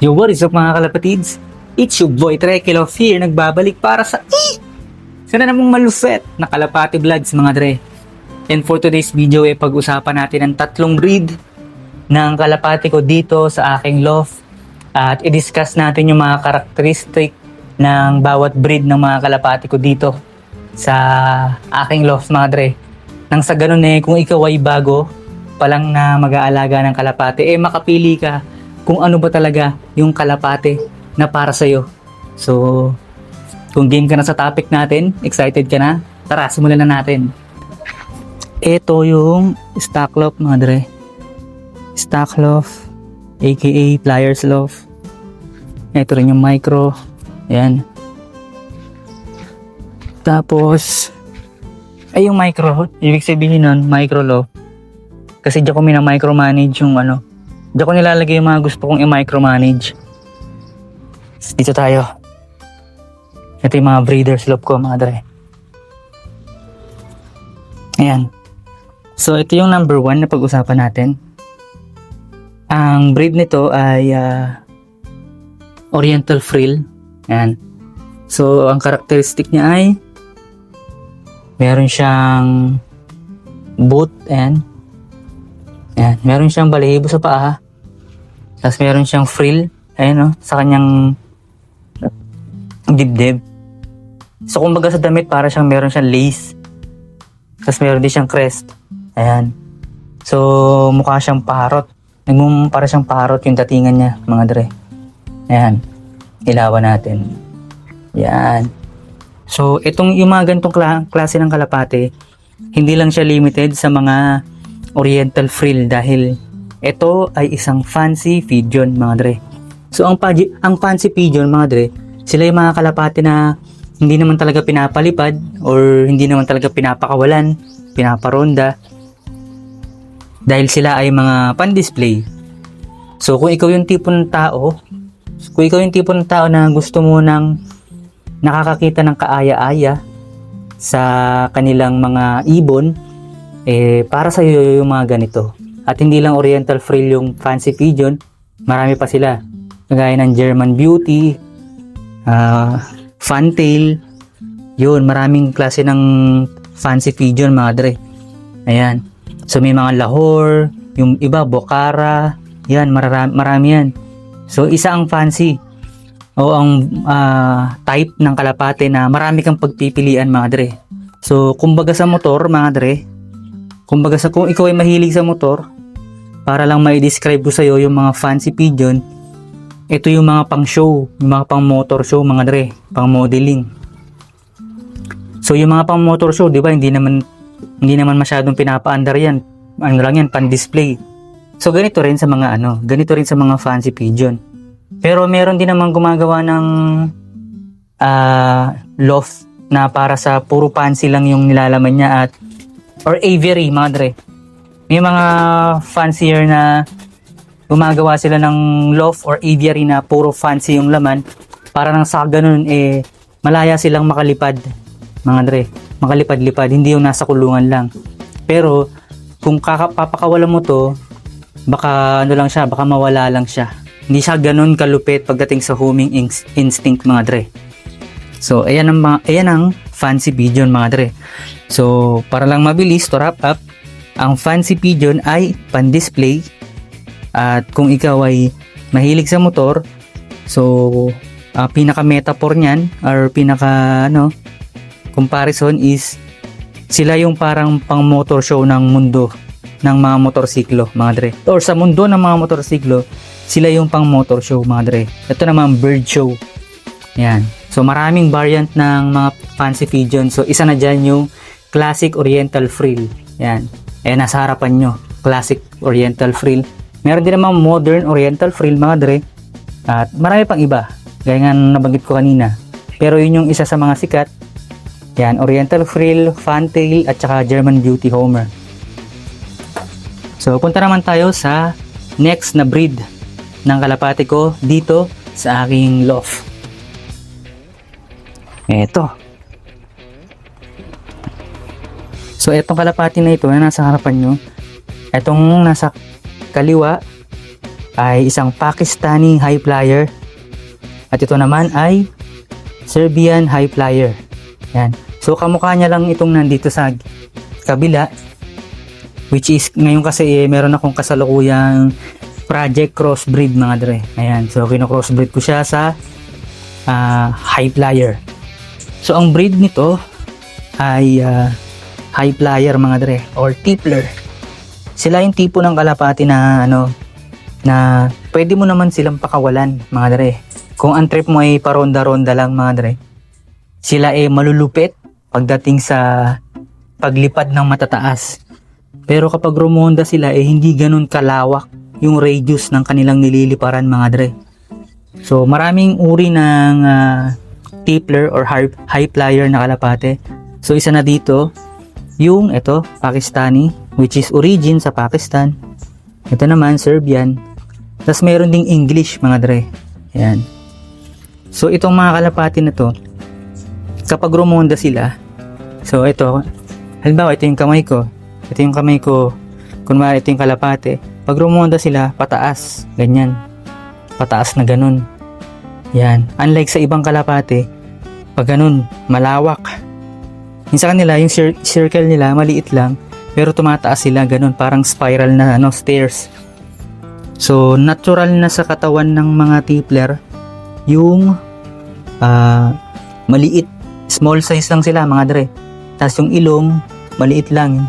Yo, what is up mga kalapatids? It's your boy Trekil of here, nagbabalik para sa sana namang malupet na kalapati vlogs mga dre. And for today's video pag-usapan natin ang tatlong breed ng kalapati ko dito sa aking loft. At i-discuss natin yung mga karakteristik ng bawat breed ng mga kalapati ko dito sa aking loft mga dre. Nang sa ganun kung ikaw ay bago pa lang na mag-aalaga ng kalapati, makapili ka kung ano ba talaga yung kalapate na para sa'yo. So, kung game ka na sa topic natin, excited ka na, tara, simulan na natin. Ito yung stock loft mga dre. Stock loft, aka pliers loft. Ito rin yung micro. Ayan. Tapos, ay yung micro, ibig sabihin nun, micro loft. Kasi diyan ko mina-micromanage yung diyan ko nilalagay yung mga gusto kong i-micromanage. Dito tayo. Ito yung mga breeders loft ko mga dre. Ayan. So ito yung number 1 na pag-usapan natin. Ang breed nito ay Oriental Frill. Ayan. So ang karakteristik niya ay meron siyang boot and ayan, meron siyang balahibo sa paa. Tapos meron siyang frill, ayun sa kanyang dibdib. So kumbaga sa damit para siyang meron siyang lace. Tapos meron din siyang crest. Ayan. So mukha siyang parrot. Para siyang parrot yung datingan niya, mga dre. Ayan. Ilawan natin. Ayan. So itong yung mga ganitong klase ng kalapate, hindi lang siya limited sa mga Oriental Frill dahil ito ay isang fancy pigeon mga dre. So ang fancy pigeon mga dre, sila yung mga kalapate na hindi naman talaga pinapalipad or hindi naman talaga pinapakawalan, pinaparonda dahil sila ay mga pan-display. So kung ikaw yung tipo ng tao, na gusto mo nang nakakakita ng kaaya-aya sa kanilang mga ibon, para sa iyo yung mga ganito. At hindi lang Oriental Frill yung fancy pigeon, marami pa sila. Kagaya ng German Beauty, Fantail, yun, maraming klase ng fancy pigeon mga dre. Ayan. So may mga Lahore, yung iba Bocara, yan, marami yan. So isa ang fancy o ang type ng kalapate na marami kang pagpipilian mga dre. So kumbaga sa motor mga dre, kung ikaw ay mahilig sa motor, para lang mai-describe ko sa'yo yung mga fancy pigeon, ito yung mga pang show, yung mga pang motor show mga dre, pang modeling. So yung mga pang motor show, di ba, hindi naman masyadong pinapaandar yan. Ano lang yan, pan display. So ganito rin sa mga fancy pigeon. Pero meron din naman gumagawa ng loft na para sa puro fancy lang yung nilalaman niya or aviary mga dre. May mga fancier na gumagawa sila ng loft or aviary na puro fancy yung laman para nang sa ganun malaya silang makalipad mga dre. Makalipad-lipad, hindi yung nasa kulungan lang. Pero kung papakawalan mo to, baka baka mawala lang siya. Hindi siya ganun kalupit pagdating sa homing instinct mga dre. So ayan ang fancy pigeon mga dre. So para lang mabilis to wrap up, ang fancy pigeon ay pan-display. At kung ikaw ay mahilig sa motor, so pinaka-metaphor niyan or comparison is sila yung parang pang motor show ng mundo ng mga motorsiklo mga dre. Or sa mundo ng mga motorsiklo, sila yung pang motor show mga dre. Ito naman bird show. Yan. So maraming variant ng mga fancy pigeon. So isa na dyan yung Classic Oriental Frill. Yan. Nasa harapan nyo. Classic Oriental Frill. Meron din naman Modern Oriental Frill mga dre. At marami pang iba. Gaya nga nabanggit ko kanina. Pero yun yung isa sa mga sikat. Yan. Oriental Frill, Fantail, at saka German Beauty Homer. So punta naman tayo sa next na breed ng kalapate ko dito sa aking loft. Eto. So etong kalapati na ito na nasa harapan nyo, etong nasa kaliwa ay isang Pakistani high flyer. At ito naman ay Serbian high flyer. Yan. So kamukha niya lang itong nandito sa kabila, which is ngayon kasi meron akong kasalukuyang project crossbreed mga dre. Ayan. So kino-crossbreed ko siya sa high flyer. So ang breed nito ay high flyer mga dre or tippler. Sila yung tipo ng kalapati na na pwede mo naman silang pakawalan mga dre. Kung ang trip mo ay paronda-ronda lang mga dre, sila ay malulupit pagdating sa paglipad ng matataas. Pero kapag rumonda sila hindi ganun kalawak yung radius ng kanilang nililiparan mga dre. So maraming uri ng tippler or high flyer na kalapate. So isa na dito yung ito Pakistani, which is origin sa Pakistan. Ito naman Serbian. Tapos meron ding English mga dre. Ayan. So itong mga kalapati na to, kapag rumonda sila, so ito, halimbawa ito yung kamay ko, kunwari ito yung kalapate, pag rumonda sila, pataas, ganyan, pataas na ganun. Yan, unlike sa ibang kalapate, pag ganun, malawak. Yung sa kanila, yung circle nila, maliit lang, pero tumataas sila, ganun, parang spiral na stairs. So, natural na sa katawan ng mga tippler, yung maliit, small size lang sila mga dre. Tapos yung ilong maliit lang.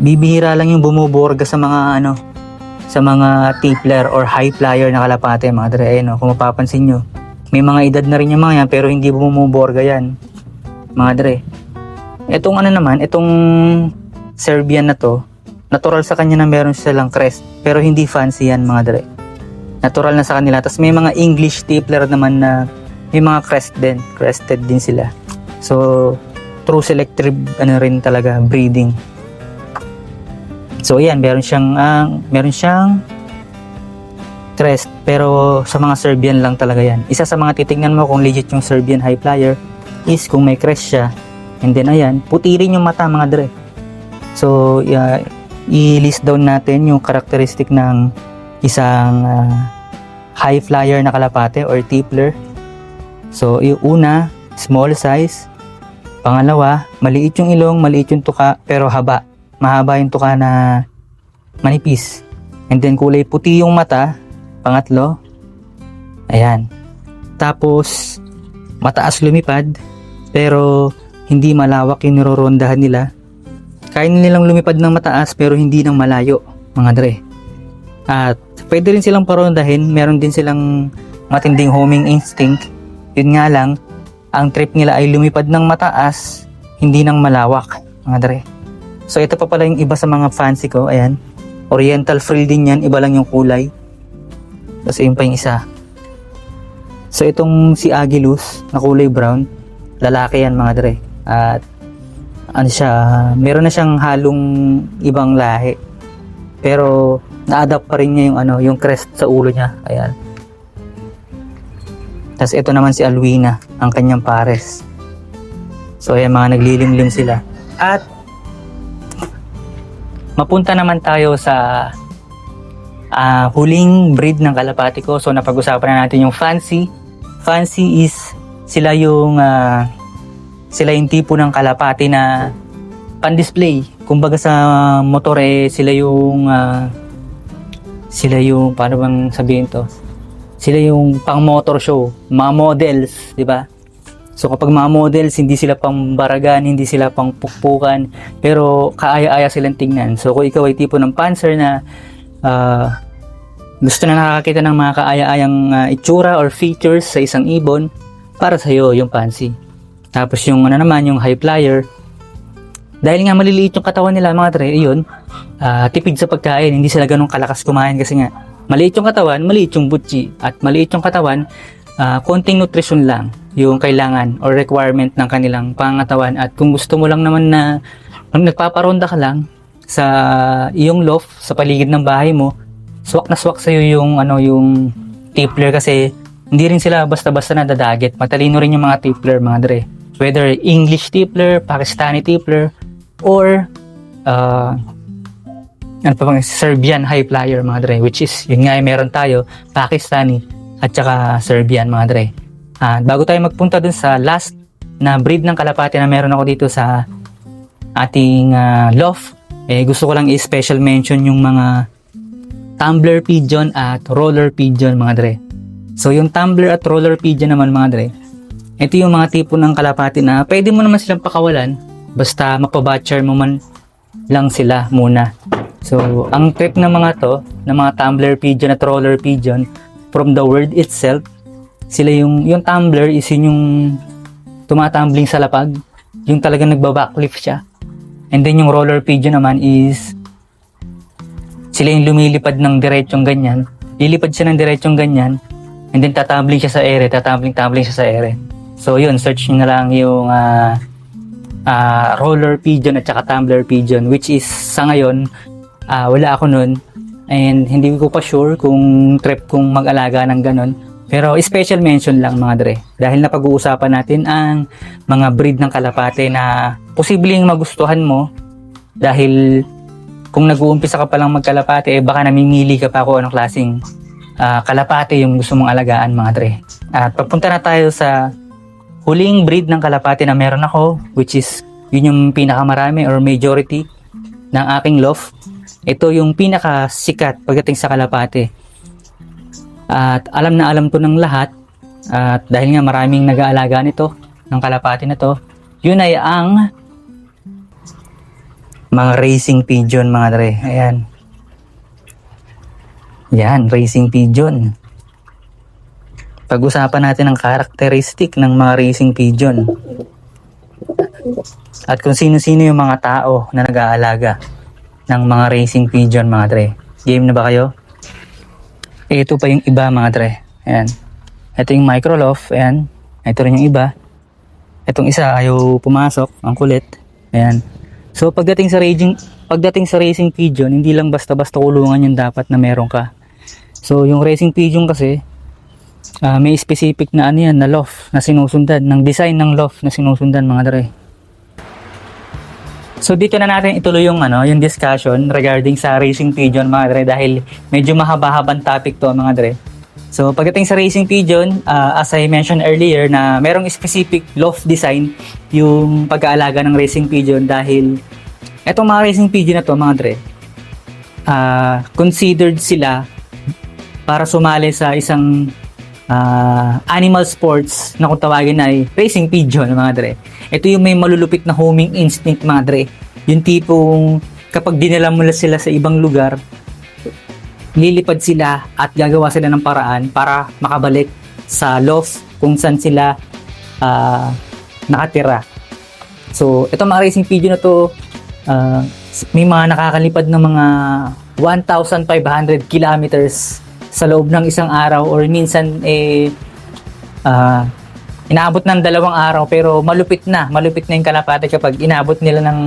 Bibihira lang yung bumuborga sa mga sa mga tippler or high flyer na kalapate mga dre. Ayun, kung mapapansin nyo, may mga edad na rin yung mga yan pero hindi bumuborga yan mga dre. Itong itong Serbian na to, natural sa kanya na meron silang crest pero hindi fancy yan mga dre. Natural na sa kanila. Tapos may mga English tippler naman na may mga crested din sila. So true selective rin talaga breeding. So ayan, meron siyang crest pero sa mga Serbian lang talaga yan. Isa sa mga titingnan mo kung legit yung Serbian high flyer is kung may crest siya. And then ayan, puti rin yung mata mga dre. So i-list down natin yung characteristic ng isang high flyer na kalapate or tippler. So yung una, small size. Pangalawa, maliit yung ilong, maliit yung tuka pero haba. Mahaba yung tuka na manipis. And then kulay puti yung mata. Pangatlo, ayan. Tapos mataas lumipad pero hindi malawak yung nirorondahan nila. Kaya nilang lumipad ng mataas pero hindi ng malayo mga dre. At pwede rin silang parondahin, meron din silang matinding homing instinct. Yun nga lang, ang trip nila ay lumipad ng mataas, hindi ng malawak mga dre. So ito pa pala yung iba sa mga fancy ko, ayan. Oriental frill din yan, iba lang yung kulay. Tapos yun pa yung isa. So itong si Agilus na kulay brown, lalaki yan mga dre. At meron na siyang halong ibang lahi. Pero na-adapt pa rin niya yung crest sa ulo niya. Ayan. Tapos ito naman si Alwina, ang kanyang pares. So ayan, mga naglilimlim sila. At mapunta naman tayo sa huling breed ng kalapati ko. So napag-usapan na natin yung fancy. Fancy is sila yung tipo ng kalapati na pan-display. Kumbaga sa motor sila yung paano bang sabihin to? Sila yung pang motor show, mga models, di ba? So kapag mga models, hindi sila pang baragan, hindi sila pang pukpukan, pero kaaya-aya silang tingnan. So kung ikaw ay tipo ng panzer na gusto na nakakakita ng mga kaaya-ayang itsura or features sa isang ibon, para sa'yo yung fancy. Tapos yung yung high flyer, dahil nga maliliit yung katawan nila mga tre, yun, tipid sa pagkain, hindi sila ganun kalakas kumain kasi nga maliit yung katawan, maliit yung butchi, at maliit yung katawan, konting nutrition lang yung kailangan or requirement ng kanilang pangangatawan. At kung gusto mo lang naman na nagpaparonda ka lang sa iyong loft, sa paligid ng bahay mo, swak na swak sa'yo yung yung tippler kasi hindi rin sila basta-basta nadadaget. Matalino rin yung mga tippler mga dre. Whether English tippler, Pakistani tippler, or ano pa bang Serbian high flyer mga dre, which is yun nga meron tayo Pakistani at saka Serbian mga dre. Bago tayo magpunta dun sa last na breed ng kalapati na meron ako dito sa ating loft, gusto ko lang i-special mention yung mga tumbler pigeon at roller pigeon mga dre. So yung tumbler at roller pigeon naman mga dre, ito yung mga tipo ng kalapati na pwede mo naman silang pakawalan basta mapabatcher mo man lang sila muna. So ang trip ng mga to, ng mga tumbler pigeon at roller pigeon, from the word itself, sila yung tumbler is yun yung tumatumbling sa lapag, yung talagang nagba-backlift siya. And then yung roller pigeon naman is sila yung lumilipad ng diretsong ganyan, lilipad siya ng diretsong ganyan, and then tatumbling siya sa ere, tatumbling siya sa ere. So yun, search nyo na lang yung roller pigeon at saka tumbler pigeon, which is sa ngayon wala ako nun, and hindi ko pa sure kung trip kong mag-alaga ng ganon. Pero special mention lang mga dre, dahil napag-uusapan natin ang mga breed ng kalapate na posibleng magustuhan mo, dahil kung nag-uumpisa ka pa lang magkalapate, baka namimili ka pa kung anong klaseng kalapate yung gusto mong alagaan mga dre. At papunta na tayo sa huling breed ng kalapate na meron ako, which is yun yung pinakamarami or majority ng aking loft. Ito yung pinakasikat pagdating sa kalapate. At alam na alam to ng lahat, at dahil nga maraming nag-aalaga nito, ng kalapate na to, yun ay ang mga racing pigeon mga dre. Ayan. Yan, racing pigeon. Pag-usapan natin ang karakteristik ng mga racing pigeon. At kung sino-sino yung mga tao na nag-aalaga ng mga racing pigeon mga dre. Game na ba kayo? Ito pa yung iba mga dre. Ayan. Ito yung micro loft. Ayan. Ito rin yung iba. Itong isa ayaw pumasok. Ang kulit. Ayan. So pagdating sa racing pigeon, hindi lang basta-basta kulungan yung dapat na meron ka. So yung racing pigeon kasi, may specific na ano yan, na loft na sinusundan, ng design ng loft na sinusundan mga dre. So dito na natin ituloy yung yung discussion regarding sa racing pigeon mga dre, dahil medyo mahaba-habang topic to mga dre. So pagdating sa racing pigeon, as I mentioned earlier na merong specific loft design yung pag-aalaga ng racing pigeon, dahil etong mga racing pigeon na to mga dre, considered sila para sumali sa isang animal sports na kung tawagin ay racing pigeon mga dre. Ito yung may malulupit na homing instinct mga dre. Yung tipong kapag dinala mo sila sa ibang lugar, lilipad sila at gagawa sila ng paraan para makabalik sa loft kung saan sila nakatira. So ito mga racing pigeon na to, may mga nakakalipad ng mga 1,500 kilometers sa loob ng isang araw, or minsan inaabot ng 2 araw, pero malupit na yung kalapate kapag inaabot nila ng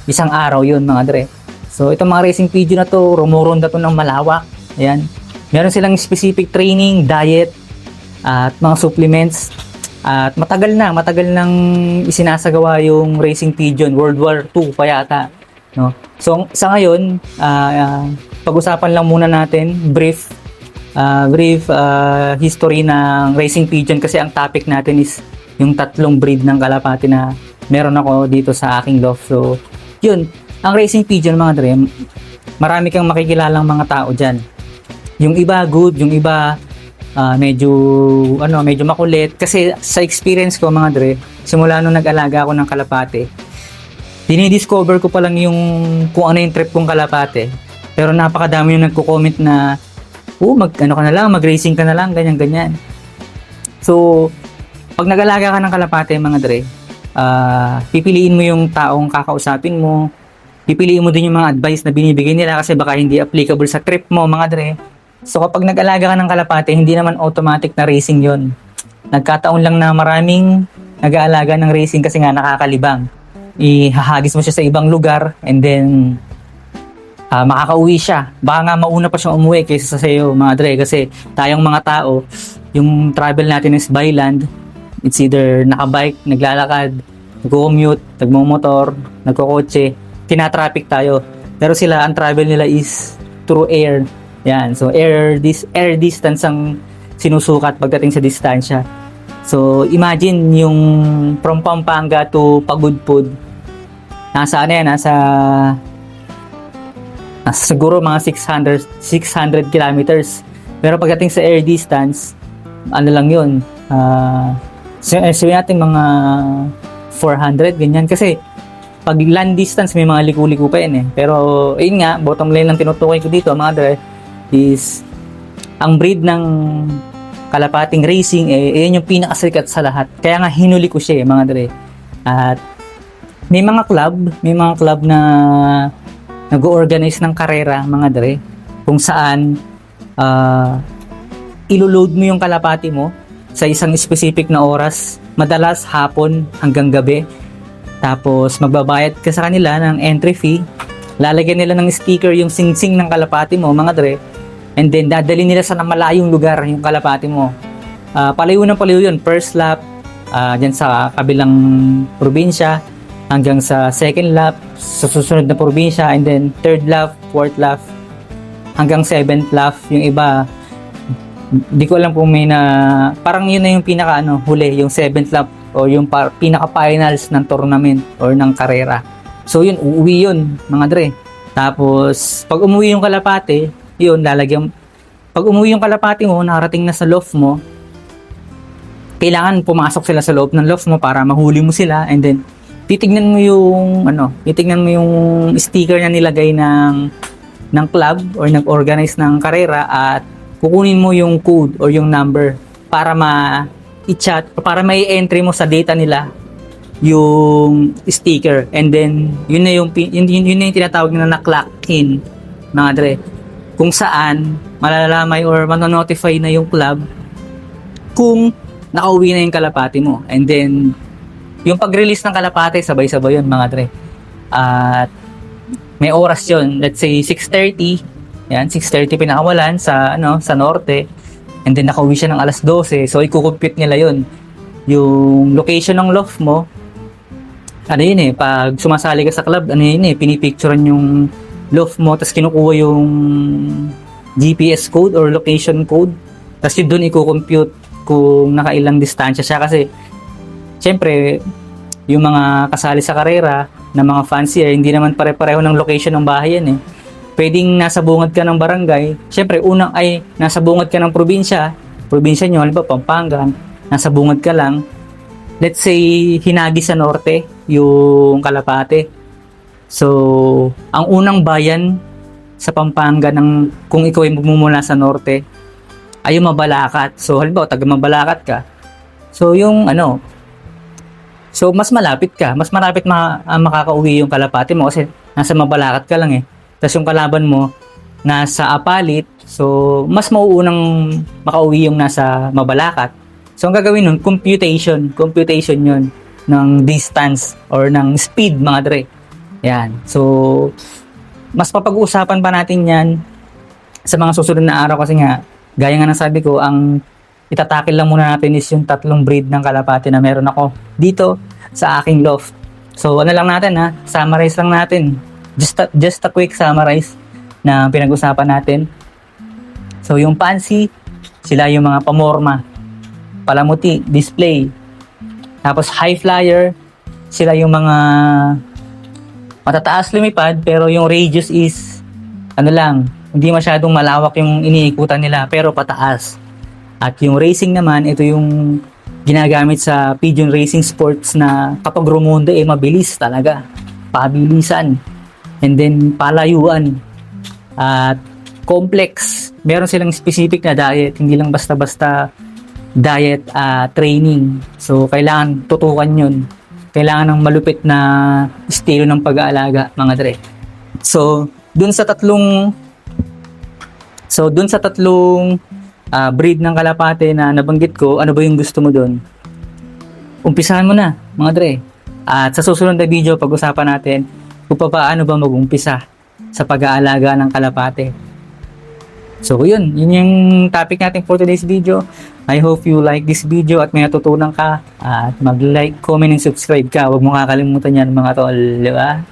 isang araw yun mga dre. So itong mga racing pigeon na to, rumuronda to ng malawak. Ayan. Meron silang specific training, diet, at mga supplements, at matagal nang isinasagawa yung racing pigeon, World War II pa yata, no? So sa ngayon, pag-usapan lang muna natin brief history ng racing pigeon, kasi ang topic natin is yung 3 breed ng kalapati na meron ako dito sa aking loft. So yun, ang racing pigeon mga dre, marami kang makikilalang mga tao dyan. Yung iba good, yung iba medyo makulit. Kasi sa experience ko mga dre, simula nung nag-alaga ako ng kalapate, dinidiscover ko pa lang yung kung ano yung trip kong kalapate. Pero napakadami yung nagko-comment na mag-racing ka na lang, ganyan. So, pag nag-alaga ka ng kalapate mga dre, pipiliin mo yung taong kakausapin mo, pipiliin mo din yung mga advice na binibigay nila, kasi baka hindi applicable sa trip mo mga dre. So, kapag nag-alaga ka ng kalapate, hindi naman automatic na racing yon. Nagkataon lang na maraming nag-aalaga ng racing kasi nga nakakalibang. Ihahagis mo siya sa ibang lugar, and then makakauwi siya. Baka nga mauna pa siyang umuwi kaysa sa iyo mga dre, kasi tayong mga tao, yung travel natin is by land. It's either nakabike, naglalakad, nagko-commute, nagmomotor, nagkokotse, tinatraffic tayo. Pero sila, ang travel nila is through air. Yan. So, air distance ang sinusukat pagdating sa distansya. So, imagine yung from Pampanga to Pagudpud. Nasa ano yan? Nasa siguro mga 600 kilometers. Pero pagdating sa air distance, ano lang yun? Sabihin natin mga 400, ganyan. Kasi, pag land distance, may mga liku-liku pa yan eh. Pero, yun nga, bottom line lang tinutukoy ko dito, mga dre, is, ang breed ng kalapating racing, yun yung pinakasikat sa lahat. Kaya nga, hinuli ko siya mga dre. At, may mga club na nag-organize ng karera, mga dre, kung saan, ilo-load mo yung kalapati mo sa isang specific na oras, madalas hapon hanggang gabi. Tapos magbabayad ka sa kanila ng entry fee, lalagyan nila ng sticker yung sing-sing ng kalapati mo, mga dre, and then dadali nila sa malayong lugar yung kalapati mo. Palayo ng palayo yun, first lap, dyan sa kabilang probinsya, hanggang sa second lap, sa susunod na probinsya, and then third lap, fourth lap, hanggang seventh lap. Yung iba, di ko alam kung may na, parang yun na yung pinaka huli, yung seventh lap o yung pinaka-finals ng tournament or ng karera. So yun, uuwi yun, mga dre. Tapos, pag umuwi yung kalapate, yun, pag umuwi yung kalapate mo, nakarating na sa loft mo, kailangan pumasok sila sa loob ng loft mo para mahuli mo sila, and then, titignan mo yung sticker na nilagay ng club or nag-organize ng karera, at kukunin mo yung code or yung number para i-chat, para may entry mo sa data nila yung sticker, and then yun na yung tinatawag na clock in, mga dre, kung saan malalamay or manonotify na yung club kung nakauwi na yung kalapati mo. And then yung pag-release ng kalapati, sabay-sabay yun, mga dre, at may oras yun, let's say 6:30, yan, 6:30 pinakawalan sa norte. And then nakauwi siya ng alas 12. So i-compute nila 'yon. Yung location ng loft mo. Ano yun pag sumasali ka sa club, pinipicturean yung loft mo, tapos kinukuha yung GPS code or location code. Tapos yun doon i-compute kung nakailang distansya siya, kasi syempre yung mga kasali sa karera na mga fans hindi naman pare-pareho ng location ng bahay yan Pwedeng nasa bungad ka ng barangay, syempre nasa bungad ka ng probinsya nyo, halimbawa Pampanga, nasa bungad ka lang, let's say Hinagi sa norte yung kalapate. So ang unang bayan sa Pampanga kung ikaw ay magmumula sa norte ay yung Mabalacat. So halimbawa taga Mabalacat ka, so yung so mas malapit makakauwi yung kalapate mo kasi nasa Mabalacat ka lang Tapos yung kalaban mo nasa Apalit, so mas mauunang makauwi yung nasa Mabalacat. So ang gagawin nun, computation yun ng distance or ng speed, mga dre. Yan. So mas papag-uusapan pa natin yan sa mga susunod na araw, kasi nga gaya nga ng sabi ko, ang itatakil lang muna natin is yung 3 breed ng kalapate na meron ako dito sa aking loft. So ano lang natin summarize lang natin. Just a quick summarize na pinag-usapan natin. So yung Pansy, sila yung mga pamorma, palamuti, display. Tapos high flyer, sila yung mga matataas lumipad, pero yung radius is hindi masyadong malawak yung iniikutan nila, pero pataas. At yung racing naman, ito yung ginagamit sa pigeon racing sports na kapag rumondo mabilis talaga, pabilisan. And then palayuan at complex. Meron silang specific na diet, hindi lang basta-basta diet training. So kailangan tutukan yun. Kailangan ng malupit na estilo ng pag-aalaga, mga dre. So dun sa tatlong breed ng kalapate na nabanggit ko, ano ba yung gusto mo dun? Umpisahan mo na, mga dre. At sa susunod na video, pag-usapan natin kung paano ba mag-umpisa sa pag-aalaga ng kalapate. So yun yung topic natin for today's video. I hope you like this video at may natutunan ka, at mag-like, comment, and subscribe ka. Huwag mo kakalimutan yan, mga tol, di ba?